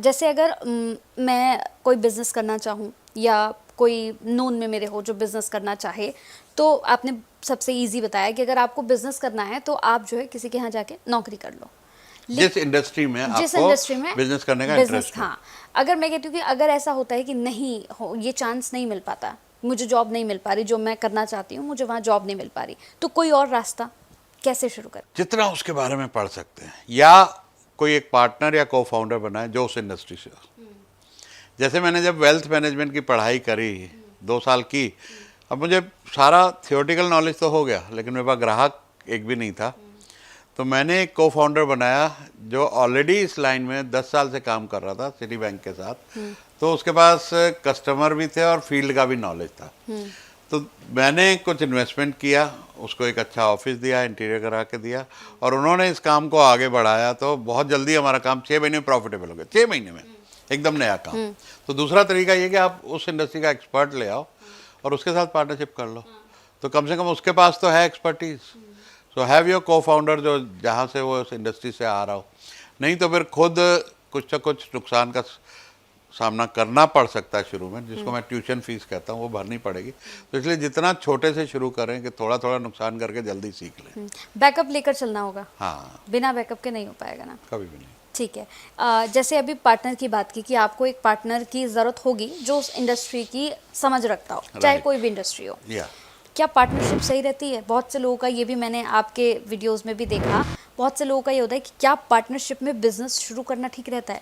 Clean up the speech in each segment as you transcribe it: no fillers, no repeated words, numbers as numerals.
जैसे अगर मैं कोई बिजनेस करना चाहूँ या कोई नोन में मेरे हो जो बिजनेस करना चाहे, तो आपने सबसे इजी बताया कि अगर आपको बिजनेस करना है तो आप जो है किसी के यहाँ जाके नौकरी कर लो, जिस इंडस्ट्री में जिस आपको इंडस्ट्री में बिजनेस करने का बिजनेस, इंटरेस्ट हो। हाँ। अगर मैं कहती हूँ कि अगर ऐसा होता है कि नहीं हो, ये चांस नहीं मिल पाता, मुझे जॉब नहीं मिल पा रही, जो मैं करना चाहती हूँ मुझे वहाँ जॉब नहीं मिल पा रही, तो कोई और रास्ता कैसे शुरू करें? जितना उसके बारे में पढ़ सकते हैं, या कोई एक पार्टनर या को फाउंडर बनाए जो उस इंडस्ट्री से हो। जैसे मैंने जब वेल्थ मैनेजमेंट की पढ़ाई करी 2 साल की, अब मुझे सारा थियोरेटिकल नॉलेज तो हो गया, लेकिन मेरे पास ग्राहक एक भी नहीं था। तो मैंने एक को फाउंडर बनाया जो ऑलरेडी इस लाइन में 10 साल से काम कर रहा था सिटी बैंक के साथ। तो उसके पास कस्टमर भी थे और फील्ड का भी नॉलेज था। तो मैंने कुछ इन्वेस्टमेंट किया, उसको एक अच्छा ऑफिस दिया, इंटीरियर करा के दिया, और उन्होंने इस काम को आगे बढ़ाया। तो बहुत जल्दी हमारा काम 6 महीने में प्रॉफिटेबल हो गया, 6 महीने में एकदम नया काम। तो दूसरा तरीका ये कि आप उस इंडस्ट्री का एक्सपर्ट ले आओ और उसके साथ पार्टनरशिप कर लो, तो कम से कम उसके पास तो है एक्सपर्टीज। सो हैव योर को फाउंडर जो जहाँ से वो उस इंडस्ट्री से आ रहा हो। नहीं तो फिर खुद कुछ ना कुछ नुकसान का सामना करना पड़ सकता है शुरू में, जिसको मैं ट्यूशन फीस कहता हूँ, वो भरनी पड़ेगी। तो इसलिए जितना छोटे से शुरू करें कि थोड़ा थोड़ा नुकसान करके जल्दी सीख लें। बैकअप लेकर चलना होगा। हाँ, बिना बैकअप के नहीं हो पाएगा ना, कभी भी नहीं। ठीक है। जैसे अभी पार्टनर की बात की कि आपको एक पार्टनर की ज़रूरत होगी जो उस इंडस्ट्री की समझ रखता हो, चाहे कोई भी इंडस्ट्री हो। क्या पार्टनरशिप सही रहती है? बहुत से लोगों का, ये भी मैंने आपके वीडियोस में भी देखा, बहुत से लोगों का ये होता है कि क्या पार्टनरशिप में बिजनेस शुरू करना ठीक रहता है?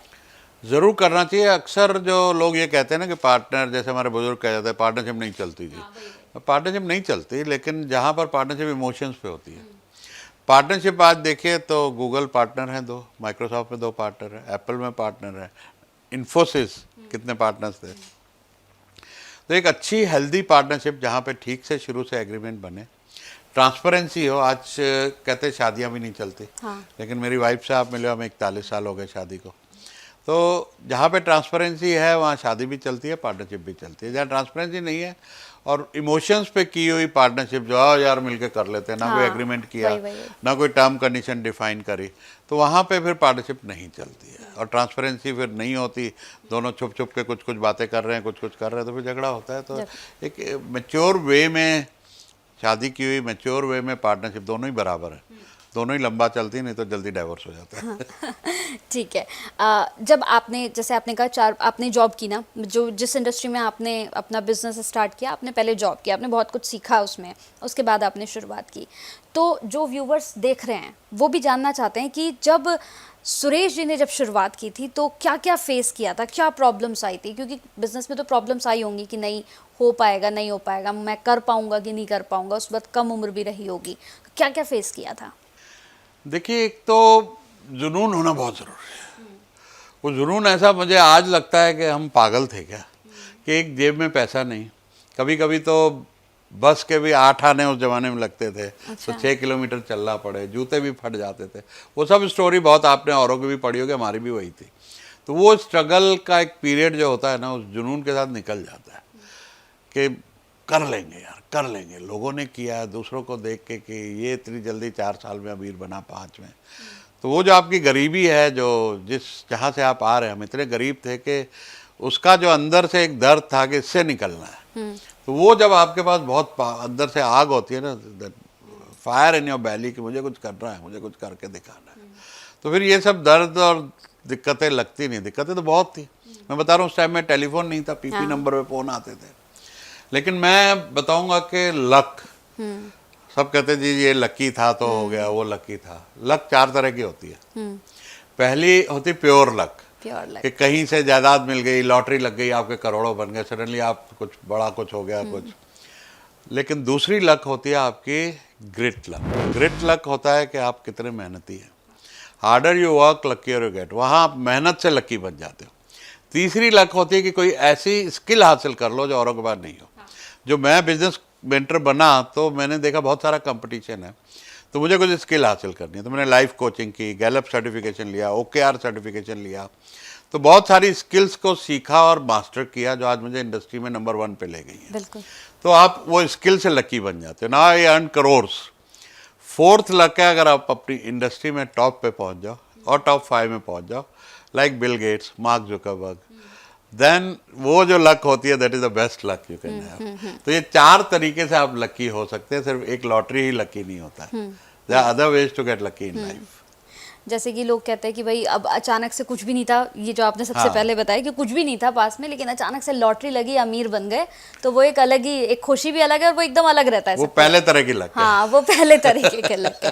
ज़रूर करना चाहिए। अक्सर जो लोग ये कहते हैं ना कि पार्टनर, जैसे हमारे बुजुर्ग कह जाते हैं पार्टनरशिप नहीं चलती जी। पार्टनरशिप नहीं चलती, लेकिन जहाँ पर पार्टनरशिप इमोशंस पे होती है। पार्टनरशिप आज देखिए तो गूगल पार्टनर हैं 2, माइक्रोसॉफ्ट में 2 पार्टनर हैं, एप्पल में पार्टनर है, इन्फोसिस कितने पार्टनर्स थे। तो एक अच्छी हेल्दी पार्टनरशिप जहाँ पे ठीक से शुरू से एग्रीमेंट बने, ट्रांसपेरेंसी हो। आज कहते हैं शादियाँ भी नहीं चलती, लेकिन मेरी वाइफ से आप मिले, हमें 41 साल हो गए शादी को। तो जहाँ पे ट्रांसपेरेंसी है वहाँ शादी भी चलती है, पार्टनरशिप भी चलती है। जहाँ ट्रांसपेरेंसी नहीं है और इमोशंस पे की हुई पार्टनरशिप, जो आओ यार मिलके कर लेते हैं, ना कोई एग्रीमेंट किया, ना कोई टर्म कंडीशन डिफाइन करी, तो वहाँ पे फिर पार्टनरशिप नहीं चलती है। और ट्रांसपेरेंसी फिर नहीं होती, दोनों छुप छुप के कुछ कुछ बातें कर रहे हैं, कुछ कुछ कर रहे हैं, तो फिर झगड़ा होता है। तो एक मैच्योर वे में शादी की हुई, मैच्योर वे में पार्टनरशिप, दोनों ही बराबर है, दोनों ही लंबा चलती, नहीं तो जल्दी डाइवोर्स हो जाता है। ठीक है। जब आपने, जैसे आपने कहा आपने जॉब की ना, जो जिस इंडस्ट्री में आपने अपना बिजनेस स्टार्ट किया, आपने पहले जॉब किया, आपने बहुत कुछ सीखा उसमें, उसके बाद आपने शुरुआत की। तो जो व्यूवर्स देख रहे हैं वो भी जानना चाहते हैं कि जब सुरेश जी ने जब शुरुआत की थी तो क्या क्या फेस किया था, क्या प्रॉब्लम्स आई थी? क्योंकि बिजनेस में तो प्रॉब्लम्स आई होंगी कि नहीं हो पाएगा, नहीं हो पाएगा, मैं कर पाऊंगा कि नहीं कर पाऊंगा, उस वक्त कम उम्र भी रही होगी, क्या क्या फेस किया था? देखिए, एक तो जुनून होना बहुत ज़रूरी है। वो जुनून ऐसा, मुझे आज लगता है कि हम पागल थे क्या, कि एक जेब में पैसा नहीं। कभी कभी तो बस के भी 8 आने उस ज़माने में लगते थे। अच्छा। तो 6 किलोमीटर चलना पड़े, जूते भी फट जाते थे। वो सब स्टोरी बहुत आपने औरों की भी पढ़ी होगी, हमारी भी वही थी। तो वो स्ट्रगल का एक पीरियड जो होता है ना, उस जुनून के साथ निकल जाता है कि कर लेंगे यार, कर लेंगे। लोगों ने किया, दूसरों को देख के कि ये इतनी जल्दी 4 साल में अमीर बना, 5 में। तो वो जो आपकी गरीबी है, जो जहाँ से आप आ रहे हैं, हम इतने गरीब थे कि उसका जो अंदर से एक दर्द था कि इससे निकलना है। तो वो जब आपके पास बहुत अंदर से आग होती है ना, फायर इन योर बैली, कि मुझे कुछ करना है, मुझे कुछ करके दिखाना है, तो फिर ये सब दर्द और दिक्कतें लगती नहीं। दिक्कतें तो बहुत थी, मैं बता रहा हूँ। उस टाइम में टेलीफोन नहीं था, पीपी नंबर पे फ़ोन आते थे। लेकिन मैं बताऊंगा कि लक, सब कहते जी ये लकी था तो हो गया, वो लकी था। लक 4 तरह की होती है। पहली होती प्योर लक, कि कहीं से जायदाद मिल गई, लॉटरी लग गई, आपके करोड़ों बन गए, सडनली आप कुछ बड़ा कुछ हो गया कुछ। लेकिन दूसरी लक होती है आपकी ग्रिट लक। ग्रिट लक होता है कि आप कितने मेहनती हैं। Harder you work luckier you get, वहाँ आप मेहनत से लकी बन जाते हो। तीसरी लक होती है कि कोई ऐसी स्किल हासिल कर लो जो औरों के पास नहीं हो। जो मैं बिजनेस मेंटर बना तो मैंने देखा बहुत सारा कंपटीशन है, तो मुझे कुछ स्किल हासिल करनी है। तो मैंने लाइफ कोचिंग की, गैलप सर्टिफिकेशन लिया, OKR सर्टिफिकेशन लिया, तो बहुत सारी स्किल्स को सीखा और मास्टर किया, जो आज मुझे इंडस्ट्री में नंबर 1 पे ले गई है। बिल्कुल। तो आप वो स्किल से लकी बन जाते हो ना। I earn crores. 4th luck है, अगर आप अपनी इंडस्ट्री में टॉप पे पहुंच जाओ और टॉप 5 में पहुंच जाओ, like Bill Gates, Mark Zuckerberg, then वो जो लक होती है that is the best luck you can have. तो ये 4 तरीके से आप लकी हो सकते हैं, सिर्फ एक लॉटरी ही लकी नहीं होता है। There are other ways to get lucky in life. जैसे कि लोग कहते हैं कि भाई अब अचानक से कुछ भी नहीं था, ये जो आपने सबसे हाँ। पहले बताया कि कुछ भी नहीं था पास में, लेकिन अचानक से लॉटरी लगी, अमीर बन गए, तो वो एक अलग ही, एक खुशी भी अलग है और वो एकदम अलग रहता है वो सबकी। पहले तरह की लक है। हाँ, वो पहले तरीके के लग है।